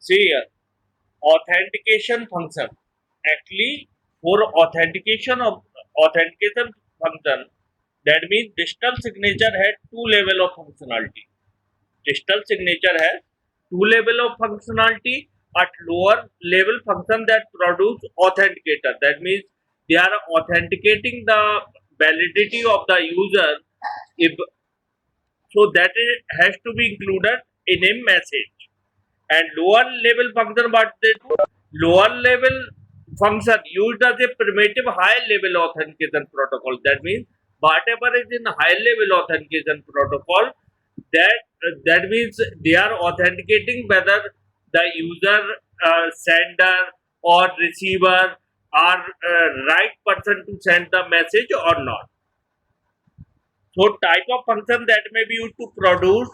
see here, authentication function. Actually, for authentication function, that means digital signature has two level of functionality. Digital signature has two level of functionality. At lower level function that produce authenticator. That means they are authenticating the validity of the user. If so, that has to be included in a message. And lower level function, what they do? Lower level function used as a primitive high level authentication protocol. That means whatever is in high level authentication protocol, that means they are authenticating whether the user, sender or receiver are right person to send the message or not. So type of function that may be used to produce.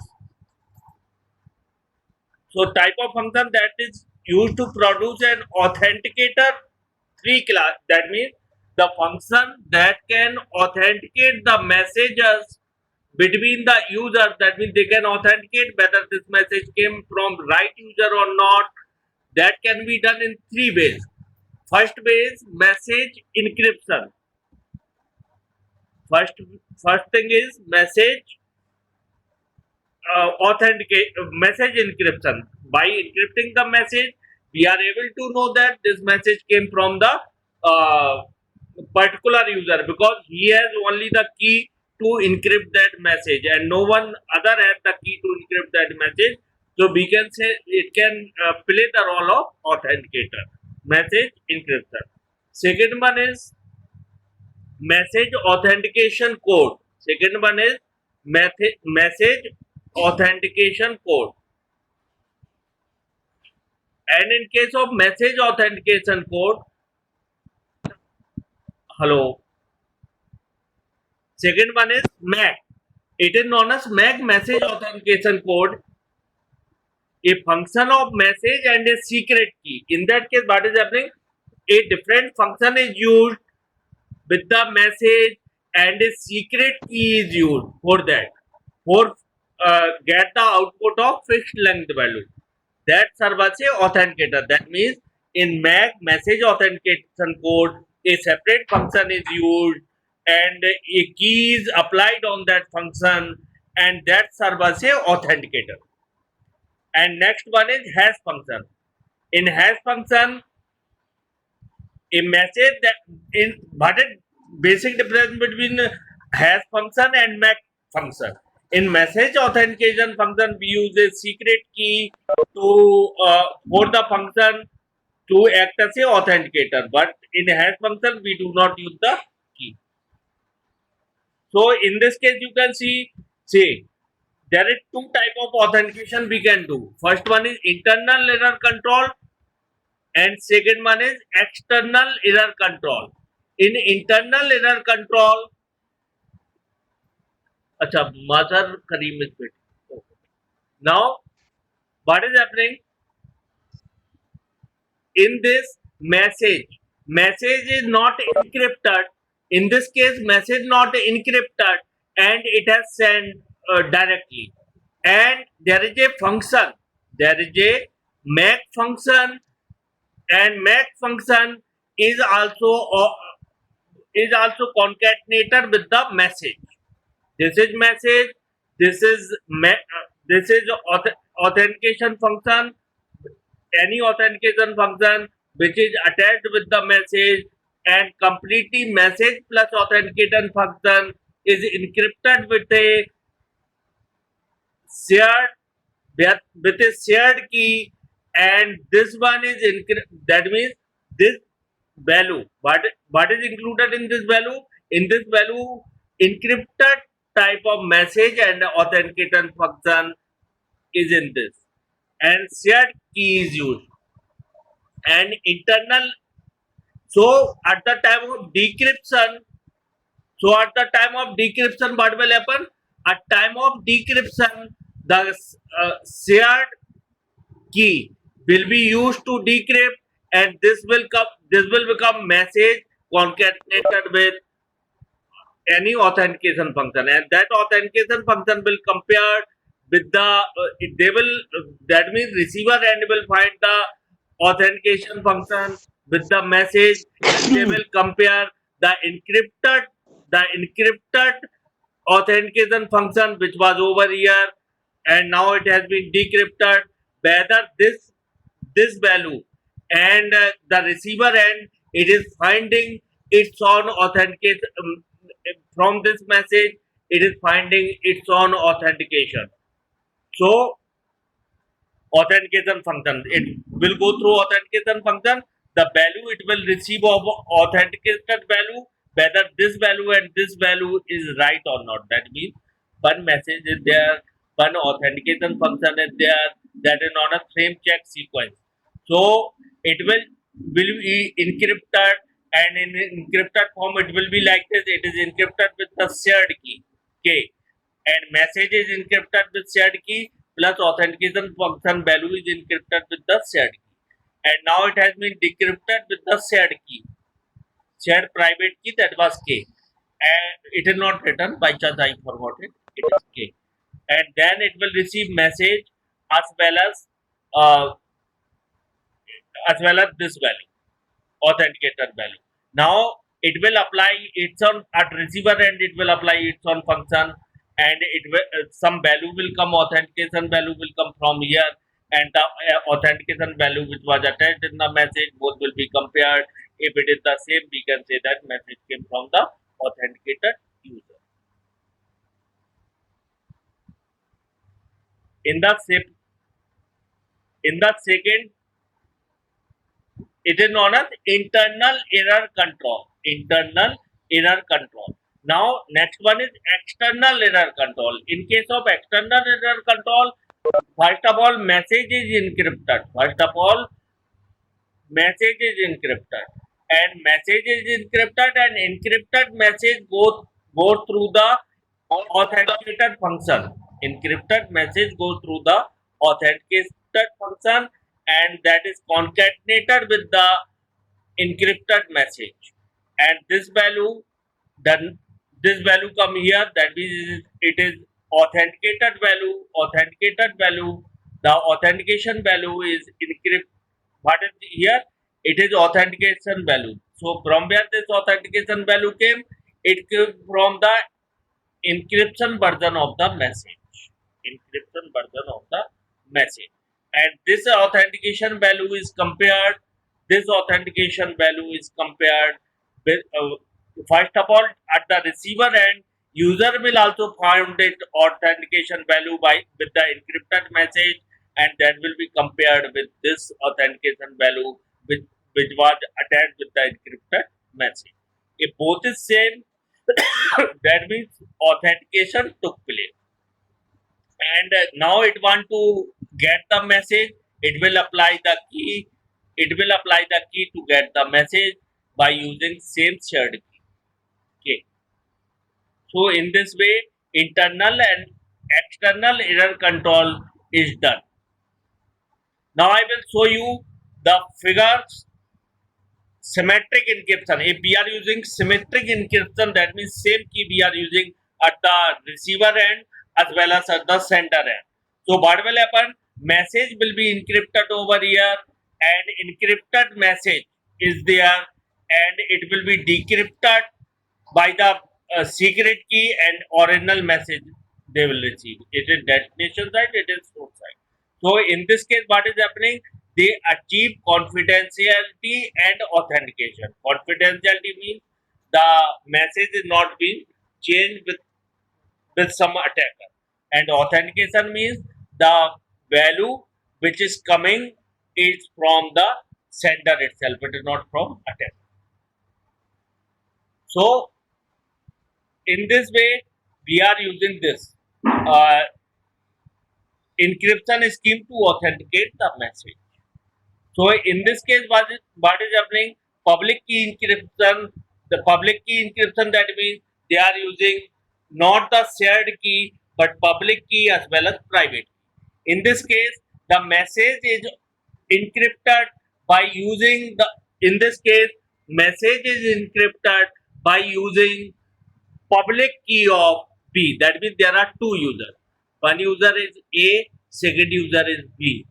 So type of function that is used to produce an authenticator, three class. That means the function that can authenticate the messages between the user. That means they can authenticate whether this message came from right user or not. That can be done in three ways. First way is message encryption. First thing is authenticate message encryption. By encrypting the message, we are able to know that this message came from the uh, particular user, because he has only the key to encrypt that message and no one other has the key to encrypt that message. So we can say it can play the role of authenticator, message encryption. Second one is message authentication code. Second one is message authentication code. And in case of message authentication code, hello. Second one is MAC. It is known as MAC, message authentication code, a function of message and a secret key. In that case, what is happening? A different function is used with the message and a secret key is used for that, for get the output of fixed length value. That serves as a authenticator. That means in MAC, message authentication code, a separate function is used and a key is applied on that function, and that serves as a authenticator. And next one is hash function. In hash function, a message that in what is basic difference between hash function and MAC function. In message authentication function, we use a secret key to for the function to act as a authenticator. But in hash function, we do not use the key. So in this case, you can see there is two type of authentication we can do. First one is internal error control, and second one is external error control. In internal error control, acha, Mazhar Kareem is waiting. Okay. Now, what is happening in this message? Message is not encrypted. In this case, message not encrypted and it has sent directly. And there is a function. There is a MAC function, and MAC function is also concatenated with the message. This is message. This is authentication function. Any authentication function which is attached with the message, and completely message plus authentication function is encrypted with a shared with a shared key, and this one is that means this value, what is included in this value? In this value, encrypted type of message and authentication function is in this, and shared key is used. And internal, so at the time of decryption, what will happen? At time of decryption, the shared key will be used to decrypt, and this will become message concatenated with any authentication function, and that authentication function will compare with the they will that means receiver end will find the authentication function with the message, and they will compare the encrypted authentication function which was over here, and now it has been decrypted, whether this value and the receiver end it is finding its own authentication from this message, it is finding its own authentication. So authentication function, it will go through authentication function, the value it will receive of authenticated value, whether this value and this value is right or not. That means one message is there, one authentication function is there, that is on a frame check sequence. So it will be encrypted, and in encrypted form it will be like this. It is encrypted with the shared key K, and message is encrypted with shared key plus authentication function value is encrypted with the shared key. And now it has been decrypted with the shared key, shared private key, that was K. And it is not written, by chance I forgot it. It is K. And then it will receive message as well uh, as this value, authenticated value. Now it will apply its own at receiver end. It will apply its own function, and it will, some value will come. Authentication value will come from here, and the authentication value which was attached in the message, both will be compared. If it is the same, we can say that message came from the authenticated user. In the same, in the second, it is known as internal error control. Internal error control. Now, next one is external error control. In case of external error control, first of all, message is encrypted. First of all, message is encrypted, and message is encrypted, and encrypted message go through the authenticated function. Encrypted message goes through the authenticated function, and that is concatenated with the encrypted message. And this value, then this value come here. That means it is authenticated value. Authenticated value. The authentication value is encrypt. What is here? It is authentication value. So from where this authentication value came? It came from the encryption version of the message. Encryption version of the message. And this authentication value is compared. This authentication value is compared with first of all, at the receiver end, user will also find it authentication value by with the encrypted message, and that will be compared with this authentication value which was attached with the encrypted message. If both is same, that means authentication took place. And now it want to get the message, it will apply the key. It will apply the key to get the message by using same shared key. Okay. So in this way, internal and external error control is done. Now I will show you the figures symmetric encryption. If we are using symmetric encryption, that means same key we are using at the receiver end as well as at the sender end. So what will happen? Message will be encrypted over here, and encrypted message is there, and it will be decrypted by the secret key, and original message they will receive. It is destination side, it is source side. So in this case, what is happening? They achieve confidentiality and authentication. Confidentiality means the message is not being changed with some attacker, and authentication means the value which is coming is from the sender itself. It is not from attacker. So in this way, we are using this encryption scheme to authenticate the message. So in this case, what is happening? Public key encryption. The public key encryption, that means they are using not the shared key but public key as well as private. In this case, the message is encrypted by using the. In this case, message is encrypted by using public key of B. That means there are two users. One user is A, second user is B.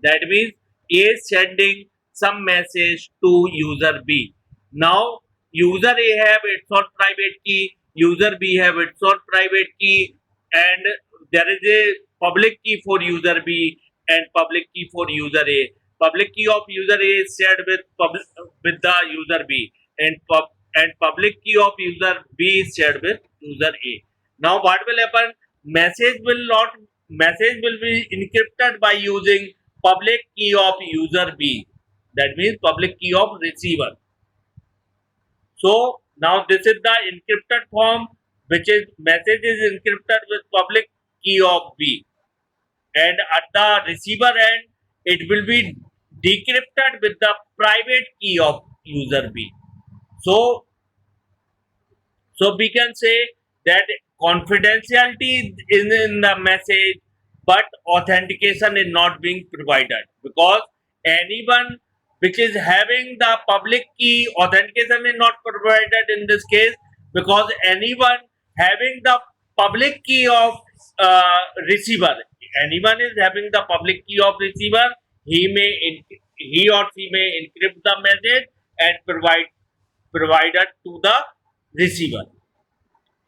That means A is sending some message to user B. Now user A have its own private key, user B have its own private key, and there is a public key for user B and public key for user A. Public key of user A is shared with the user B, and public key of user B is shared with user A. Now what will happen? Message will be encrypted by using public key of user B. That means public key of receiver. So now this is the encrypted form, which is message is encrypted with public key of B, and at the receiver end it will be decrypted with the private key of user B. So we can say that confidentiality is in the message, but authentication is not being provided, because anyone which is having the public key, authentication is not provided in this case, because anyone having the public key of receiver, anyone is having the public key of receiver, he or she may encrypt the message and provide it to the receiver.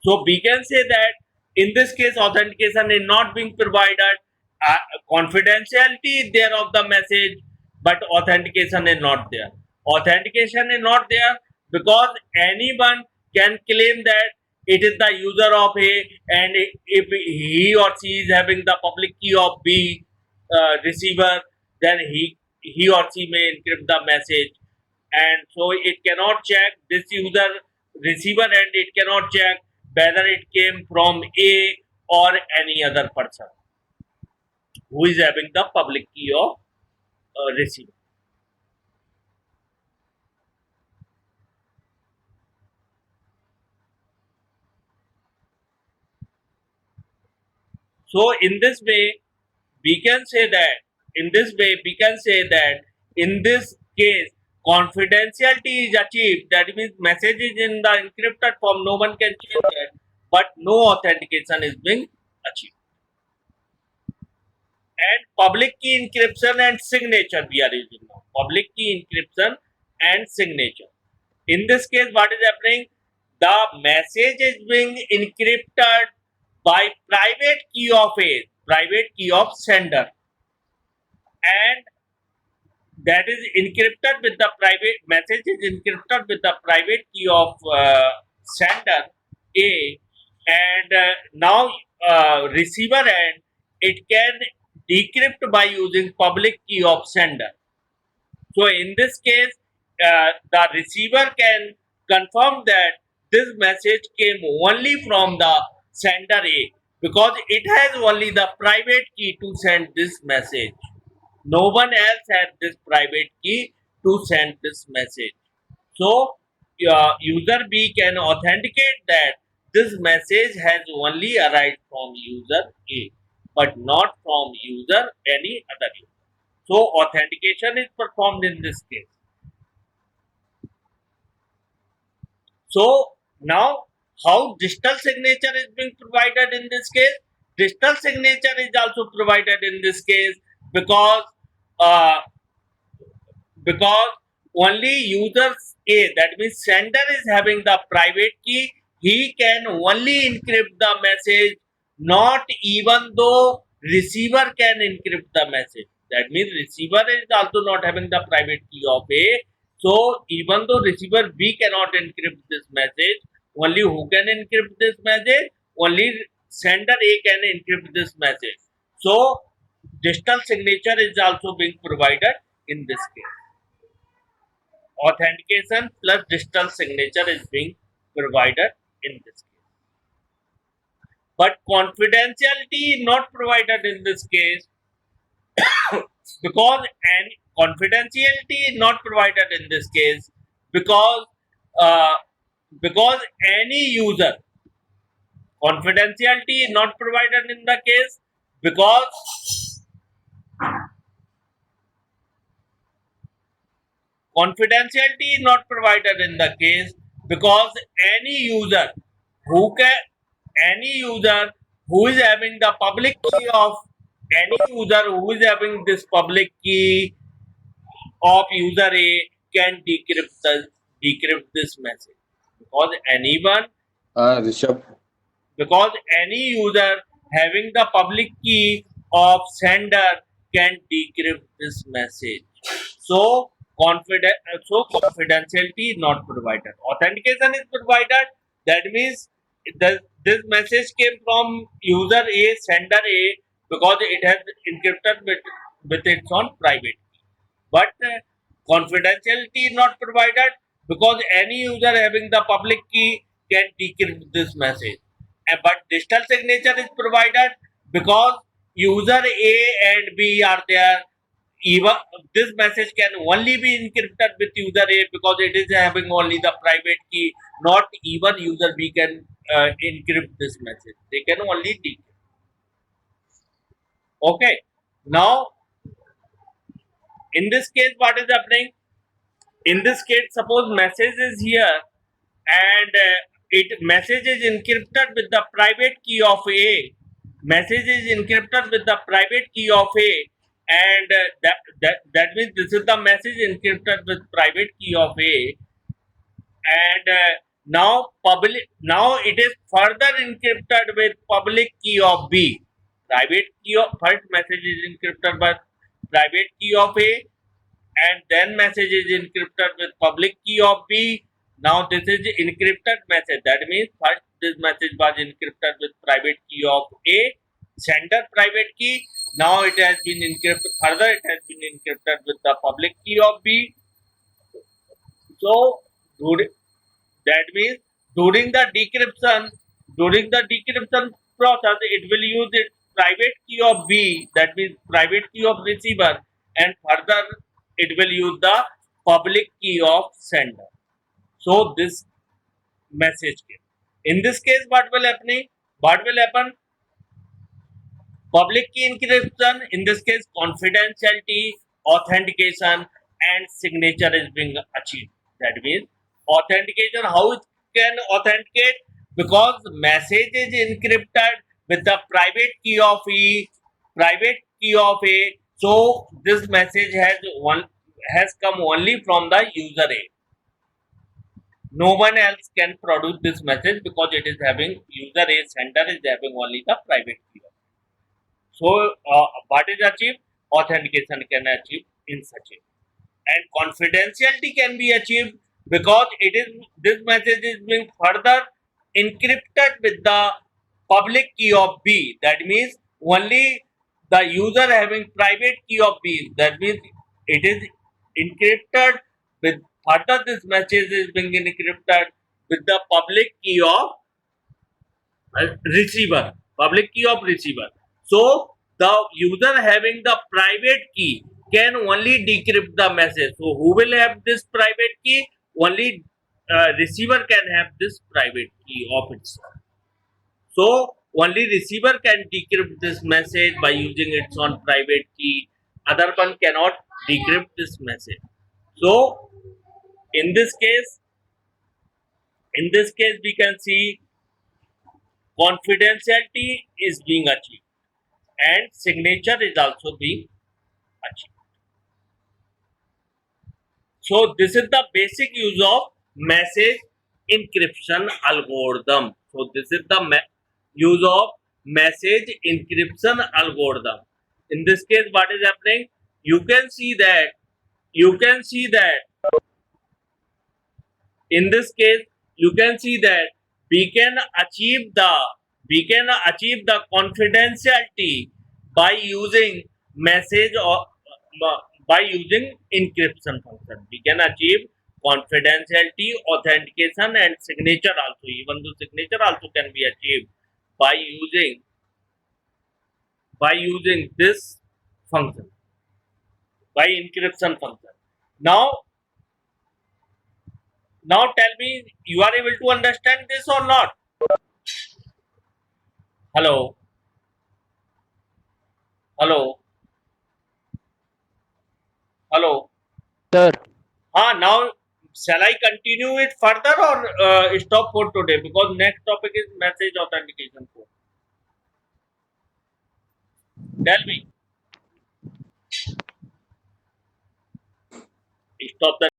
So we can say that in this case authentication is not being provided. Confidentiality is there of the message, but authentication is not there. Authentication is not there because anyone can claim that it is the user of A, and if he or she is having the public key of B receiver, then he or she may encrypt the message, and so it cannot check this user receiver, and it cannot check whether it came from A or any other person who is having the public key of receiver. So in this way we can say that in this case confidentiality is achieved. That means message is in the encrypted form, no one can change that, but no authentication is being achieved. And public key encryption and signature we are using now. Public key encryption and signature. In this case, what is happening? The message is being encrypted by private key of A, private key of sender, and that is encrypted with the private message is encrypted with the private key of sender A, and now receiver end it can decrypt by using public key of sender. So in this case, the receiver can confirm that this message came only from the sender A, because it has only the private key to send this message. No one else has this private key to send this message. So user B can authenticate that this message has only arrived from user A, but not from user any other user. So authentication is performed in this case. So now how digital signature is being provided in this case? Digital signature is also provided in this case because uh, only users A, that means sender is having the private key, he can only encrypt the message, not even though receiver can encrypt the message. That means receiver is also not having the private key of A. So even though receiver B cannot encrypt this message, only who can encrypt this message? Only sender A can encrypt this message. So digital signature is also being provided in this case. Authentication plus digital signature is being provided in this case. But confidentiality is not provided in this case because and confidentiality is not provided in this case because uh, any user confidentiality is not provided in the case because confidentiality is not provided in the case because any user who is having the public key of any user who is having this public key of user A can decrypt this message, because anyone Rishabh. because any user having the public key of sender can decrypt this message. So confidentiality is not provided. Authentication is provided. That means this message came from user A, sender A, because it has encrypted with its own private key. But confidentiality is not provided, because any user having the public key can decrypt this message. But digital signature is provided, because user A and B are there. Even this message can only be encrypted with user A, because it is having only the private key. Not even user B can encrypt this message. They can only decrypt. Okay. Now, in this case, what is happening? In this case, suppose message is here, and it message is encrypted with the private key of A. Message is encrypted with the private key of A, and that means this is the message encrypted with private key of A, and now it is further encrypted with public key of B. Private key of first message is encrypted by private key of A, and then message is encrypted with public key of B. Now this is the encrypted message. That means first this message was encrypted with private key of A, sender private key. Now it has been encrypted further. It has been encrypted with the public key of B. So that means during the decryption process, it will use its private key of B, that means private key of receiver, and further it will use the public key of sender. So this message came. In this case, what will happen? What will happen? Public key encryption, in this case, confidentiality, authentication, and signature is being achieved. That means authentication, how it can authenticate? Because message is encrypted with the private key of private key of A. So this message has come only from the user A. No one else can produce this message, because it is having user A, sender is having only the private key of. So, what is achieved? Authentication can achieve in such a, and confidentiality can be achieved, because it is this message is being further encrypted with the public key of B. That means only the user having private key of B. That means it is encrypted with further this message is being encrypted with the public key of receiver, public key of receiver. So the user having the private key can only decrypt the message. So who will have this private key? Only receiver can have this private key of itself. So only receiver can decrypt this message by using its own private key. Other one cannot decrypt this message. So in this case, we can see confidentiality is being achieved, and signature is also being achieved. So this is the basic use of message encryption algorithm. So this is the use of message encryption algorithm. In this case, what is happening? You can see that in this case you can see that we can achieve the confidentiality by using message or by using encryption function. We can achieve confidentiality, authentication, and signature also. Even though signature also can be achieved by using this function, by encryption function. Now tell me, you are able to understand this or not? Hello, hello, hello. Sir, Now shall I continue it further, or stop for today? Because next topic is message authentication code. Tell me. Stop the